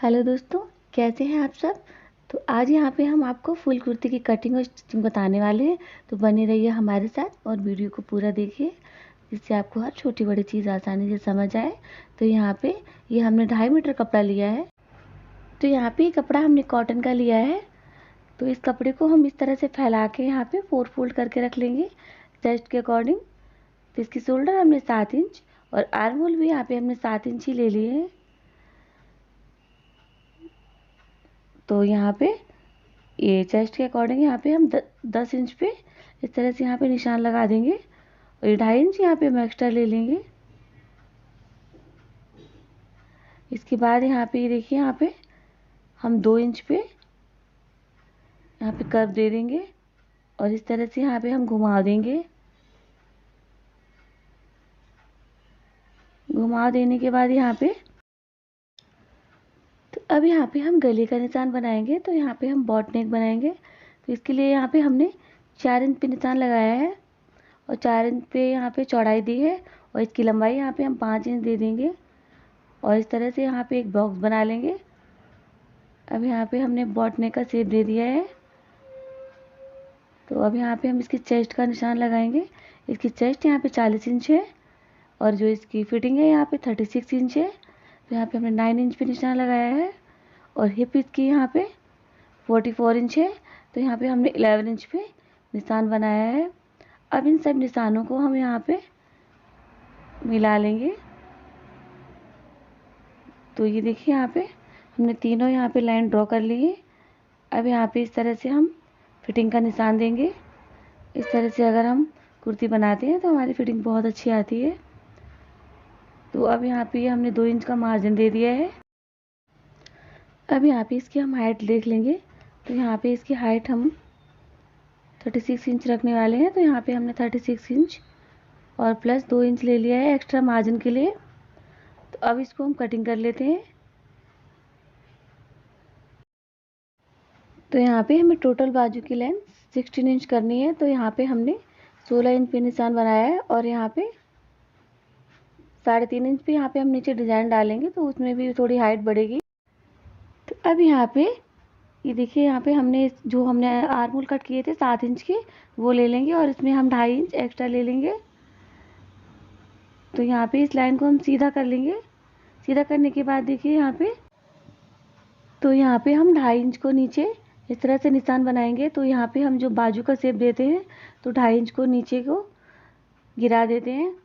Hello दोस्तों, कैसे हैं आप सब। तो आज यहाँ पे हम आपको फुल कुर्ती की कटिंग और स्टिचिंग बताने वाले हैं। तो बने रहिए हमारे साथ और वीडियो को पूरा देखिए, जिससे आपको हर छोटी बड़ी चीज़ आसानी से समझ आए। तो यहाँ पे ये हमने 2.5 मीटर कपड़ा लिया है। तो यहाँ पे ये कपड़ा हमने कॉटन का लिया है। तो इस कपड़े को हम इस तरह से फैला के यहाँ पे 4 फोल्ड करके रख लेंगे चेस्ट के अकॉर्डिंग। तो इसकी शोल्डर हमने 7 इंच और आर्म होल भी यहाँ पे हमने 7 इंच ही ले लिए हैं। तो यहाँ पे ये चेस्ट के अकॉर्डिंग यहाँ पे हम 10 इंच पे इस तरह से यहाँ पे निशान लगा देंगे और ये 2.5 इंच यहाँ पे हम एक्स्ट्रा ले लेंगे। इसके बाद यहाँ पे ये देखिए, यहाँ पे हम 2 इंच पे यहाँ पे कर्व दे देंगे और इस तरह से यहाँ पे हम घुमा देंगे। घुमा देने के बाद यहाँ पे तो अब यहाँ पे हम गले का निशान बनाएंगे। तो यहाँ पे हम बॉट नेक बनाएंगे। तो इसके लिए यहाँ पे हमने 4 इंच पे निशान लगाया है और 4 इंच पे यहाँ पे चौड़ाई दी है और इसकी लंबाई यहाँ पे हम 5 इंच दे देंगे और इस तरह से यहाँ पे एक बॉक्स बना लेंगे। अब यहाँ पे हमने बॉट नेक का शेप दे दिया है। तो अब यहाँ पे हम इसकी चेस्ट का निशान लगाएंगे। इसकी चेस्ट यहाँ पे 40 इंच है और जो इसकी फिटिंग है यहाँ पे 36 इंच है। तो यहाँ पे हमने 9 इंच पे निशान लगाया है और हिप इसकी यहाँ पे 44 इंच है। तो यहाँ पे हमने 11 इंच पे निशान बनाया है। अब इन सब निशानों को हम यहाँ पे मिला लेंगे। तो ये देखिए, यहाँ पे हमने तीनों यहाँ पे लाइन ड्रॉ कर ली है। अब यहाँ पे इस तरह से हम फिटिंग का निशान देंगे। इस तरह से अगर हम कुर्ती बनाते हैं तो हमारी फिटिंग बहुत अच्छी आती है। तो अब यहाँ पे हमने 2 इंच का मार्जिन दे दिया है। अब यहाँ पे इसकी हम हाइट देख लेंगे। तो यहाँ पे इसकी हाइट हम 36 इंच रखने वाले हैं। तो यहाँ पे हमने 36 इंच और प्लस 2 इंच ले लिया है एक्स्ट्रा मार्जिन के लिए। तो अब इसको हम कटिंग कर लेते हैं। तो यहाँ पे हमें टोटल बाजू की लेंथ 16 इंच करनी है। तो यहाँ पे हमने 16 इंच पे निशान बनाया है और यहाँ पे 3.5 इंच पे यहाँ पे हम नीचे डिज़ाइन डालेंगे तो उसमें भी थोड़ी हाइट बढ़ेगी। तो अब यहाँ पे ये देखिए, यहाँ पे हमने आर्म होल कट किए थे 7 इंच के, वो ले लेंगे और इसमें हम 2.5 इंच एक्स्ट्रा ले लेंगे। तो यहाँ पे इस लाइन को हम सीधा कर लेंगे। सीधा करने के बाद देखिए यहाँ पे, तो यहाँ पे हम 2.5 इंच को नीचे इस तरह से निशान बनाएंगे। तो यहाँ पे हम जो बाजू का शेप देते हैं तो 2.5 इंच को नीचे को गिरा देते हैं।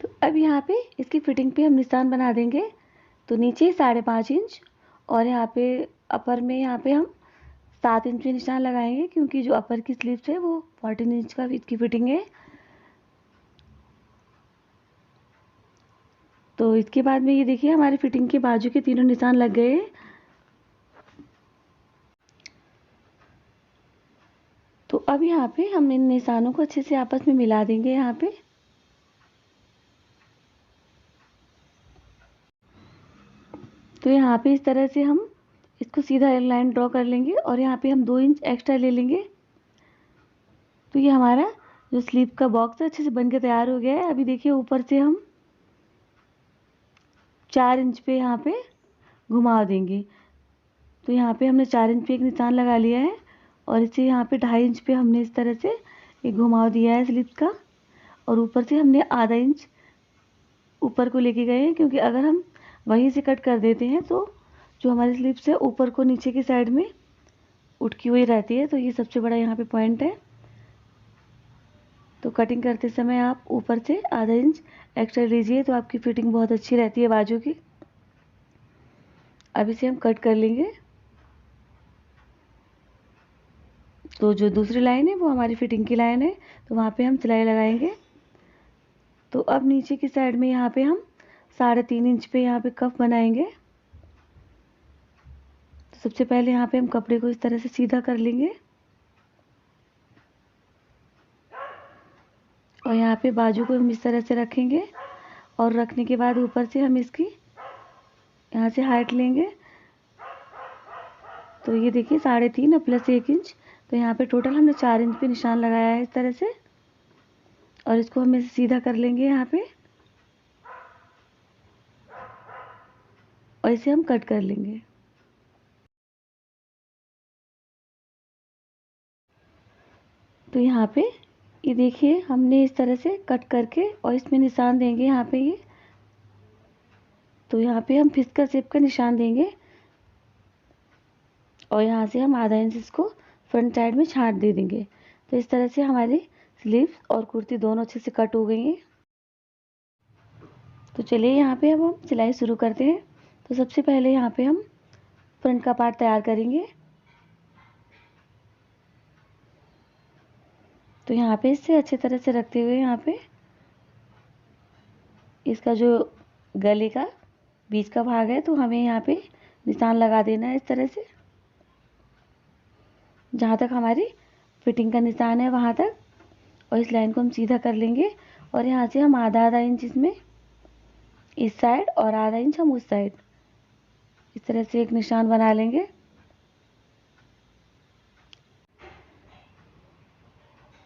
तो अब यहाँ पे इसकी फिटिंग पे हम निशान बना देंगे। तो नीचे 5.5 इंच और यहाँ पे अपर में यहाँ पे हम 7 इंच पे निशान लगाएंगे, क्योंकि जो अपर की स्लीव्स है वो 14 इंच का इसकी फिटिंग है। तो इसके बाद में ये देखिए, हमारी फिटिंग के बाजू के तीनों निशान लग गए। तो अब यहाँ पे हम इन निशानों को अच्छे से आपस में मिला देंगे यहाँ पे। तो यहाँ पे इस तरह से हम इसको सीधा लाइन ड्रॉ कर लेंगे और यहाँ पे हम 2 इंच एक्स्ट्रा ले लेंगे। तो ये हमारा जो स्लीव का बॉक्स है अच्छे से बन के तैयार हो गया है। अभी देखिए, ऊपर से हम 4 इंच पे यहाँ पे घुमा देंगे। तो यहाँ पे हमने 4 इंच पे एक निशान लगा लिया है और इसे यहाँ पे 2.5 इंच पे हमने इस तरह से एक घुमाव दिया है स्लीव का। और ऊपर से हमने आधा इंच ऊपर को लेके गए हैं, क्योंकि अगर हम वहीं से कट कर देते हैं तो जो हमारी स्लीव्स है ऊपर को नीचे की साइड में उठकी हुई रहती है। तो ये सबसे बड़ा यहाँ पे पॉइंट है। तो कटिंग करते समय आप ऊपर से आधा इंच एक्स्ट्रा लीजिए तो आपकी फिटिंग बहुत अच्छी रहती है बाजू की। अब इसे हम कट कर लेंगे। तो जो दूसरी लाइन है वो हमारी फिटिंग की लाइन है, तो वहाँ पे हम सिलाई लगाएंगे। तो अब नीचे की साइड में यहाँ पे हम 3.5 इंच पे यहाँ पे कफ बनाएंगे। तो सबसे पहले यहाँ पे हम कपड़े को इस तरह से सीधा कर लेंगे और यहाँ पे बाजू को हम इस तरह से रखेंगे और रखने के बाद ऊपर से हम इसकी यहाँ से हाइट लेंगे। तो ये देखिए, 3.5 और प्लस 1 इंच, तो यहाँ पे टोटल हमने 4 इंच पे निशान लगाया है इस तरह से। और इसको हम इसे सीधा कर लेंगे यहाँ पे। और इसे हम कट कर लेंगे। तो यहाँ पे ये देखिए हमने इस तरह से कट करके और इसमें निशान देंगे यहाँ पे ये। तो यहाँ पे हम फिस्कर शेप का निशान देंगे और यहाँ से हम आधा इंच इसको फ्रंट साइड में छांट दे देंगे। तो इस तरह से हमारी स्लीव्स और कुर्ती दोनों अच्छे से कट हो गई हैं। तो चलिए यहाँ पे अब हम सिलाई शुरू करते हैं। तो सबसे पहले यहाँ पे हम फ्रंट का पार्ट तैयार करेंगे। तो यहाँ पे इसे अच्छी तरह से रखते हुए यहाँ पे इसका जो गले का बीच का भाग है तो हमें यहाँ पे निशान लगा देना है इस तरह से, जहाँ तक हमारी फिटिंग का निशान है वहाँ तक। और इस लाइन को हम सीधा कर लेंगे और यहाँ से हम आधा आधा इंच इसमें इस साइड और आधा इंच हम उस साइड इस तरह से एक निशान बना लेंगे।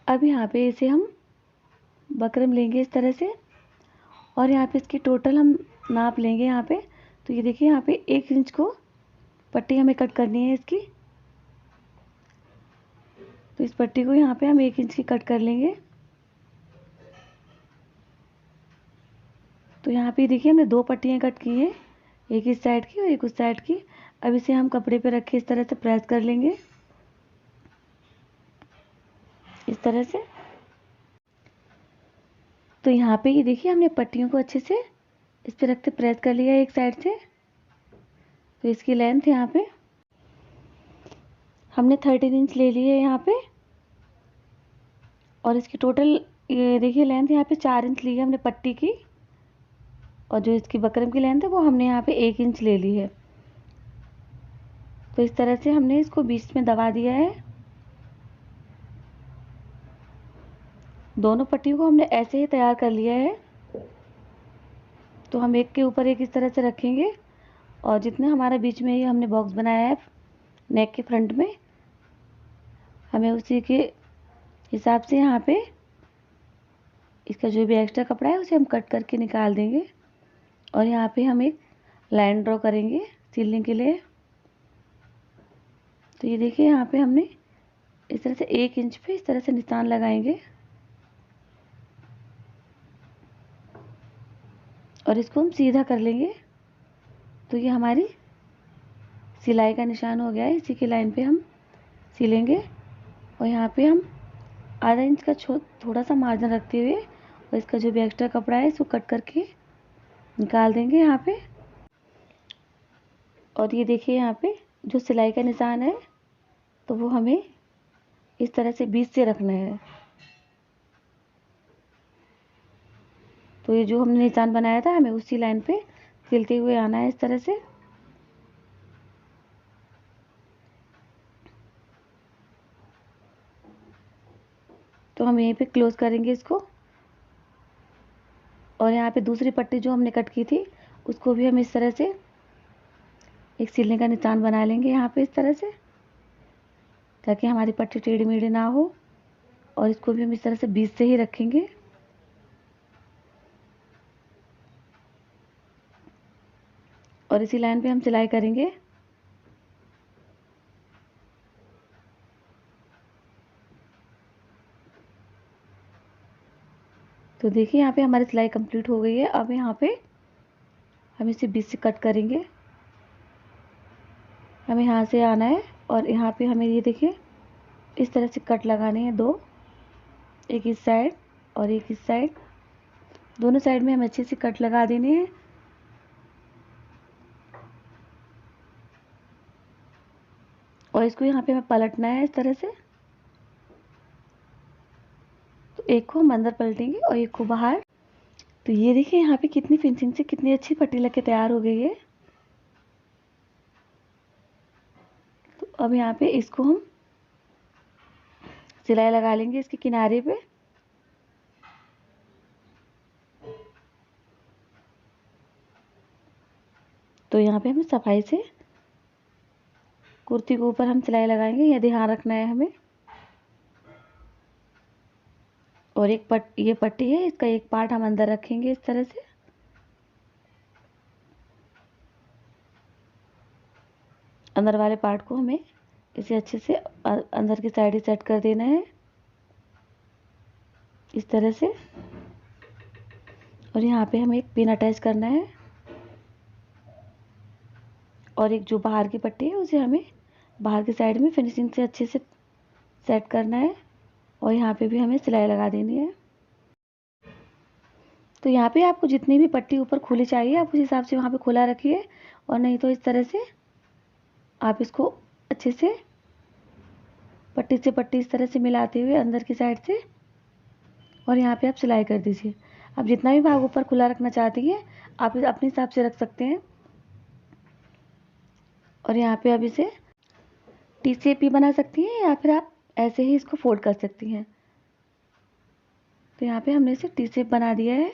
अब यहाँ पे इसे हम बकरम लेंगे इस तरह से और यहाँ पे इसकी टोटल हम नाप लेंगे यहाँ पे। तो ये देखिए यहाँ पे 1 इंच को पट्टी हमें कट करनी है इसकी। तो इस पट्टी को यहाँ पे हम 1 इंच की कट कर लेंगे। तो यहाँ पे देखिए हमने 2 पट्टियाँ कट की हैं, एक इस साइड की और एक उस साइड की। अब इसे हम कपड़े पे रख के इस तरह से प्रेस कर लेंगे, इस तरह से। तो यहाँ पे ये देखिए हमने पट्टियों को अच्छे से इस पे रखते प्रेस कर लिया एक साइड से। तो इसकी लेंथ यहाँ पे हमने 13 इंच ले ली है यहाँ पे और इसकी टोटल ये देखिए लेंथ यहाँ पे 4 इंच ली है हमने पट्टी की और जो इसकी बकरम की लेंथ है वो हमने यहाँ पे 1 इंच ले ली है। तो इस तरह से हमने इसको बीच में दबा दिया है। दोनों पट्टियों को हमने ऐसे ही तैयार कर लिया है। तो हम एक के ऊपर एक इस तरह से रखेंगे और जितना हमारा बीच में ये हमने बॉक्स बनाया है नेक के फ्रंट में, हमें उसी के हिसाब से यहाँ पे इसका जो भी एक्स्ट्रा कपड़ा है उसे हम कट करके निकाल देंगे और यहाँ पे हम एक लाइन ड्रॉ करेंगे सिलने के लिए। तो ये देखिए यहाँ पे हमने इस तरह से 1 इंच पे इस तरह से निशान लगाएंगे और इसको हम सीधा कर लेंगे। तो ये हमारी सिलाई का निशान हो गया है। इसी की लाइन पे हम सिलेंगे और यहाँ पे हम आधा इंच का थोड़ा सा मार्जिन रखते हुए और इसका जो भी एक्स्ट्रा कपड़ा है इसको कट करके निकाल देंगे यहाँ पे। और ये देखिए यहाँ पे जो सिलाई का निशान है तो वो हमें इस तरह से बीच से रखना है। तो ये जो हमने निशान बनाया था हमें उसी लाइन पे सिलते हुए आना है इस तरह से। तो हम यहीं पे क्लोज करेंगे इसको और यहाँ पे दूसरी पट्टी जो हमने कट की थी उसको भी हम इस तरह से एक सिलने का निशान बना लेंगे यहाँ पे इस तरह से, ताकि हमारी पट्टी टेढ़ी मेढ़ी ना हो। और इसको भी हम इस तरह से बीच से ही रखेंगे। और इसी लाइन पे हम सिलाई करेंगे। तो देखिए यहाँ पे हमारी सिलाई कंप्लीट हो गई है। अब यहाँ पे हम इसे बीच से कट करेंगे। हमें यहाँ से आना है और यहाँ पे हमें ये देखिए इस तरह से कट लगाने हैं 2, एक इस साइड और एक इस साइड। दोनों साइड में हमें अच्छे से कट लगा देने हैं। और इसको यहाँ पे हमें पलटना है इस तरह से। तो एक को हम अंदर पलटेंगे और एक को बाहर। तो ये देखिए यहाँ पे कितनी फिनिशिंग से कितनी अच्छी पट्टी लग के तैयार हो गई है। तो अब यहाँ पे इसको हम सिलाई लगा लेंगे इसके किनारे पे। तो यहाँ पे हमें सफाई से कुर्ती के ऊपर हम सिलाई लगाएंगे, यह ध्यान रखना है हमें। और ये पट्टी है, इसका एक पार्ट हम अंदर रखेंगे इस तरह से। अंदर वाले पार्ट को हमें इसे अच्छे से अंदर की साइड ही सेट कर देना है इस तरह से। और यहाँ पे हमें एक पिन अटैच करना है और एक जो बाहर की पट्टी है उसे हमें बाहर की साइड में फिनिशिंग से अच्छे से सेट करना है और यहाँ पे भी हमें सिलाई लगा देनी है। तो यहाँ पे आपको जितनी भी पट्टी ऊपर खुली चाहिए आप उस हिसाब से वहाँ पे खुला रखिए, और नहीं तो इस तरह से आप इसको अच्छे से पट्टी से पट्टी इस तरह से मिलाते हुए अंदर की साइड से, और यहाँ पे आप सिलाई कर दीजिए। आप जितना भी भाग ऊपर खुला रखना चाहती हैं आप अपने हिसाब से रख सकते हैं। और यहाँ पे अब इसे टी शेप भी बना सकती हैं या फिर आप ऐसे ही इसको फोल्ड कर सकती हैं। तो यहाँ पे हमने इसे टी शेप बना दिया है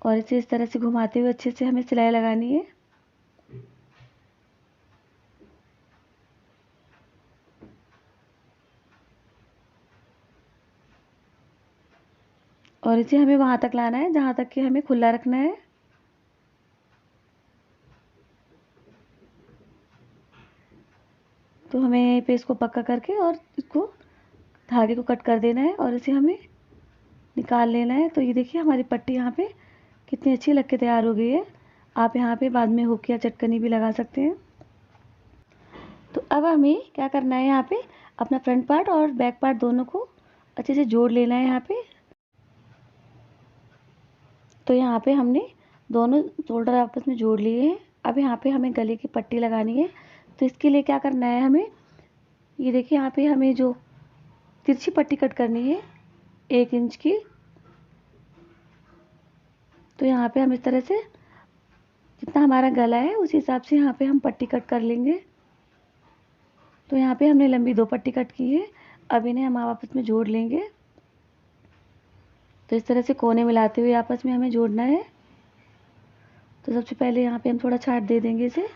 और इसे इस तरह से घुमाते हुए अच्छे से हमें सिलाई लगानी है। और इसे हमें वहाँ तक लाना है जहाँ तक कि हमें खुला रखना है। तो हमें यहीं पे इसको पक्का करके और इसको धागे को कट कर देना है और इसे हमें निकाल लेना है। तो ये देखिए हमारी पट्टी यहाँ पे कितनी अच्छी लग के तैयार हो गई है। आप यहाँ पे बाद में हुक या चटकनी भी लगा सकते हैं। तो अब हमें क्या करना है, यहाँ पे अपना फ्रंट पार्ट और बैक पार्ट दोनों को अच्छे से जोड़ लेना है यहाँ पे। तो यहाँ पे हमने दोनों शोल्डर आपस में जोड़ लिए हैं। अब यहाँ पे हमें गले की पट्टी लगानी है। तो इसके लिए क्या करना है, हमें ये देखिए यहाँ पे हमें जो तिरछी पट्टी कट करनी है 1 इंच की। तो यहाँ पे हम इस तरह से जितना हमारा गला है उस हिसाब से यहाँ पे हम पट्टी कट कर लेंगे। तो यहाँ पे हमने लंबी 2 पट्टी कट की है। अब इन्हें हम आपस में जोड़ लेंगे। तो इस तरह से कोने मिलाते हुए आपस में हमें जोड़ना है। तो सबसे पहले यहाँ पे हम थोड़ा छाट दे देंगे इसे,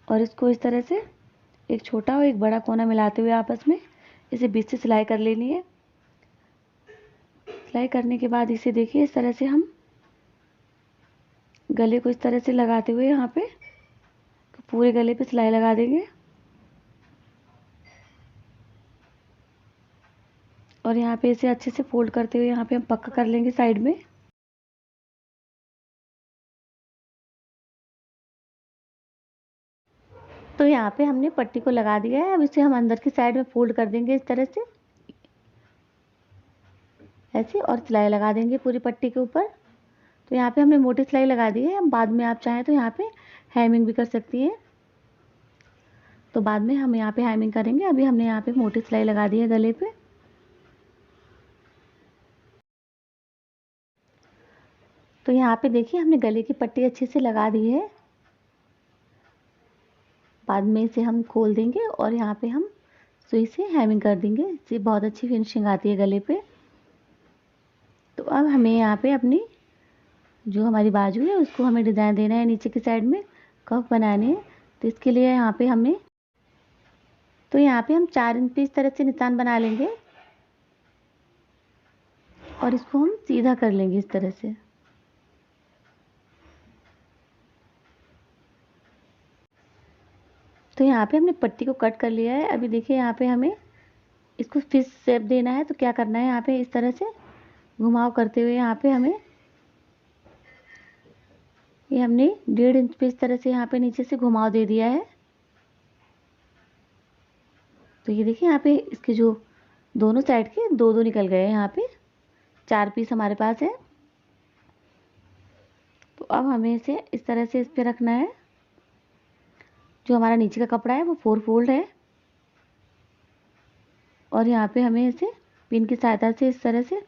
और इसको इस तरह से एक छोटा और एक बड़ा कोना मिलाते हुए आपस में इसे बीच से सिलाई कर लेनी है। सिलाई करने के बाद इसे देखिए इस तरह से हम गले को इस तरह से लगाते हुए यहाँ पे पूरे गले पे सिलाई लगा देंगे। और यहाँ पे इसे अच्छे से फोल्ड करते हुए यहाँ पे हम पक्का कर लेंगे साइड में। तो यहाँ पे हमने पट्टी को लगा दिया है। अब इसे हम अंदर की साइड में फोल्ड कर देंगे इस तरह से ऐसे, और सिलाई लगा देंगे पूरी पट्टी के ऊपर। तो यहाँ पे हमने मोटी सिलाई लगा दी है। हम बाद में आप चाहें तो यहाँ पे हैमिंग भी कर सकती हैं। तो बाद में हम यहाँ पे हैमिंग करेंगे। अभी हमने यहाँ पे मोटी सिलाई लगा दी है गले पे। तो यहाँ पे देखिए हमने गले की पट्टी अच्छे से लगा दी है। बाद में इसे हम खोल देंगे और यहाँ पे हम सुई से हैमिंग कर देंगे। इससे बहुत अच्छी फिनिशिंग आती है गले पे। तो अब हमें यहाँ पे अपनी जो हमारी बाजू है उसको हमें डिज़ाइन देना है, नीचे की साइड में कफ बनाने हैं। तो इसके लिए यहाँ पे हमें हम 4 इंच पे इस तरह से निशान बना लेंगे और इसको हम सीधा कर लेंगे इस तरह से। तो यहाँ पे हमने पट्टी को कट कर लिया है। अभी देखिए यहाँ पे हमें इसको फिश शेप देना है। तो क्या करना है, यहाँ पे इस तरह से घुमाव करते हुए यहाँ पे हमें ये हमने 1.5 इंच पे इस तरह से यहाँ पे नीचे से घुमाव दे दिया है। तो ये देखिए यहाँ पे इसके जो दोनों साइड के 2-2 निकल गए हैं। यहाँ पे 4 पीस हमारे पास है। तो अब हमें इसे इस तरह से इस पे रखना है। जो हमारा नीचे का कपड़ा है वो 4 फोल्ड है, और यहाँ पे हमें इसे पिन की सहायता से इस तरह से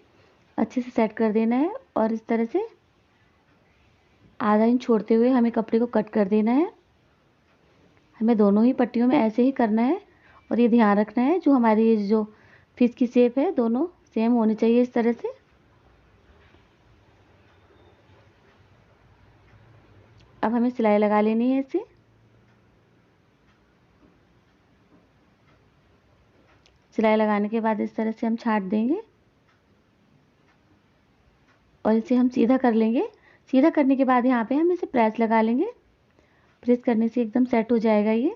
अच्छे से सेट कर देना है। और इस तरह से आधा इंच छोड़ते हुए हमें कपड़े को कट कर देना है। हमें दोनों ही पट्टियों में ऐसे ही करना है। और ये ध्यान रखना है जो हमारी ये जो फिश की शेप है दोनों सेम होनी चाहिए इस तरह से। अब हमें सिलाई लगा लेनी है इसे। सिलाई लगाने के बाद इस तरह से हम छाट देंगे और इसे हम सीधा कर लेंगे। सीधा करने के बाद यहाँ पे हम इसे प्रेस लगा लेंगे प्रेस करने से एकदम सेट हो जाएगा ये।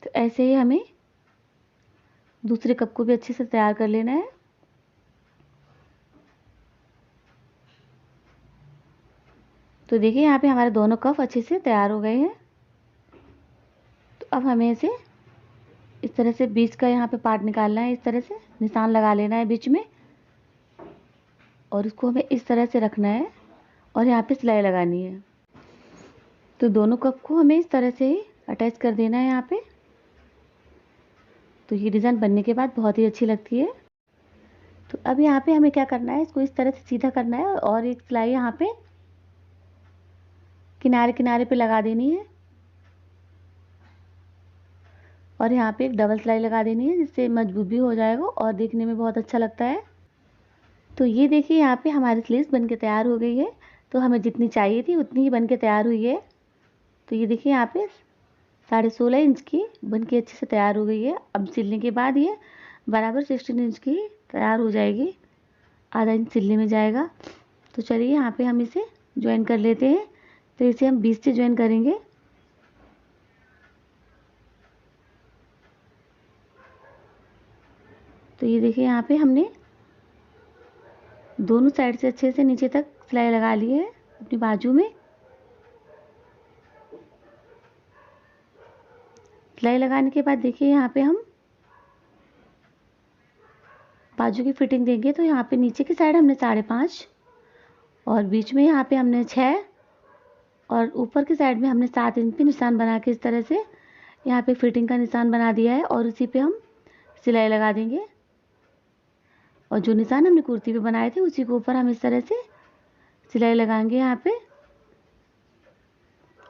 तो ऐसे ही हमें दूसरे कप को भी अच्छे से तैयार कर लेना है। तो देखिए यहाँ पे हमारे दोनों कप अच्छे से तैयार हो गए हैं। तो अब हमें इसे इस तरह से बीच का यहाँ पे पार्ट निकालना है, इस तरह से निशान लगा लेना है बीच में, और इसको हमें इस तरह से रखना है और यहाँ पे सिलाई लगानी है। तो दोनों कप को हमें इस तरह से ही अटैच कर देना है यहाँ पे। तो ये डिज़ाइन बनने के बाद बहुत ही अच्छी लगती है। तो अब यहाँ पे हमें क्या करना है, इसको इस तरह से सीधा करना है और एक सिलाई यहाँ पे किनारे किनारे पे लगा देनी है, और यहाँ पे एक डबल सिलाई लगा देनी है, जिससे मजबूत भी हो जाएगा और देखने में बहुत अच्छा लगता है। तो ये देखिए यहाँ पे हमारी स्लीव्स बनके तैयार हो गई है। तो हमें जितनी चाहिए थी उतनी ही बनके तैयार हुई है। तो ये देखिए यहाँ पे 16.5 इंच की बनके अच्छे से तैयार हो गई है। अब सिलने के बाद ये बराबर 16 इंच की तैयार हो जाएगी, आधा इंच सिलने में जाएगा। तो चलिए यहाँ पे हम इसे ज्वाइन कर लेते हैं। तो इसे हम 20 से ज्वाइन करेंगे। तो ये देखिए यहाँ पे हमने दोनों साइड से अच्छे से नीचे तक सिलाई लगा ली है अपनी बाजू में। सिलाई लगाने के बाद देखिए यहाँ पे हम बाजू की फिटिंग देंगे। तो यहाँ पे नीचे की साइड हमने 5.5 और बीच में यहाँ पे हमने 6 और ऊपर की साइड में हमने 7 इंच पे निशान बना के इस तरह से यहाँ पे फिटिंग का निशान बना दिया है, और उसी पे हम सिलाई लगा देंगे। और जो निशान हमने कुर्ती पे बनाए थे उसी के ऊपर हम इस तरह से सिलाई लगाएंगे यहाँ पे,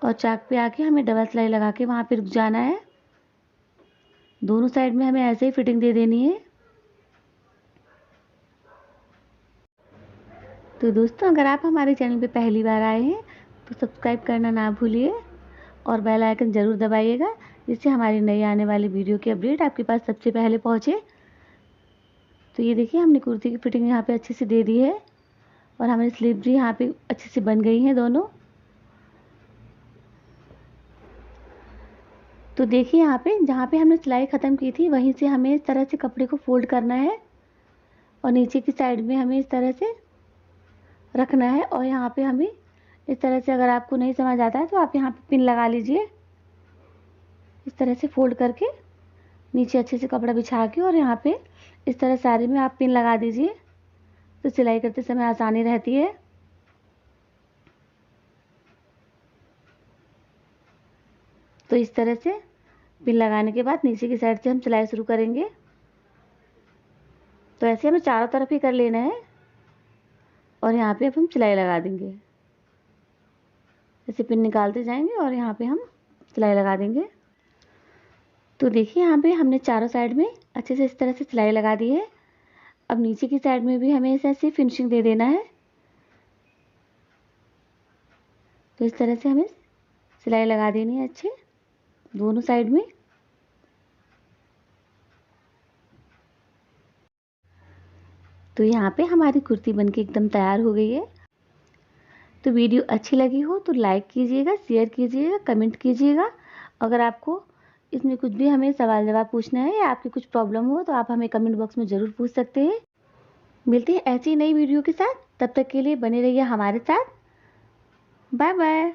और चाक पे आके हमें डबल सिलाई लगा के वहाँ पे रुक जाना है। दोनों साइड में हमें ऐसे ही फिटिंग दे देनी है। तो दोस्तों, अगर आप हमारे चैनल पे पहली बार आए हैं तो सब्सक्राइब करना ना भूलिए और बेल आइकन ज़रूर दबाइएगा, जिससे हमारी नई आने वाली वीडियो की अपडेट आपके पास सबसे पहले पहुँचे। तो ये देखिए हमने कुर्ती की फिटिंग यहाँ पे अच्छे से दे दी है, और हमारी स्लीव भी यहाँ पे अच्छे से बन गई हैं दोनों। तो देखिए यहाँ पे जहाँ पे हमने सिलाई ख़त्म की थी वहीं से हमें इस तरह से कपड़े को फोल्ड करना है, और नीचे की साइड में हमें इस तरह से रखना है। और यहाँ पे हमें इस तरह से, अगर आपको नहीं समझ आता है तो आप यहाँ पे पिन लगा लीजिए, इस तरह से फोल्ड करके नीचे अच्छे से कपड़ा बिछा के, और यहाँ पे इस तरह सारे में आप पिन लगा दीजिए, तो सिलाई करते समय आसानी रहती है। तो इस तरह से पिन लगाने के बाद नीचे की साइड से हम सिलाई शुरू करेंगे। तो ऐसे हमें चारों तरफ ही कर लेना है, और यहाँ पे अब हम सिलाई लगा देंगे। ऐसे पिन निकालते जाएंगे और यहाँ पे हम सिलाई लगा देंगे। तो देखिए यहाँ पे हमने चारों साइड में अच्छे से इस तरह से सिलाई लगा दी है। अब नीचे की साइड में भी हमें ऐसे फिनिशिंग दे देना है। तो इस तरह से हमें सिलाई लगा देनी है अच्छे दोनों साइड में। तो यहाँ पे हमारी कुर्ती बनके एकदम तैयार हो गई है। तो वीडियो अच्छी लगी हो तो लाइक कीजिएगा, शेयर कीजिएगा, कमेंट कीजिएगा। अगर आपको इसमें कुछ भी हमें सवाल जवाब पूछना है या आपकी कुछ प्रॉब्लम हो तो आप हमें कमेंट बॉक्स में ज़रूर पूछ सकते हैं। मिलते हैं ऐसी नई वीडियो के साथ, तब तक के लिए बने रहिए हमारे साथ। Bye bye.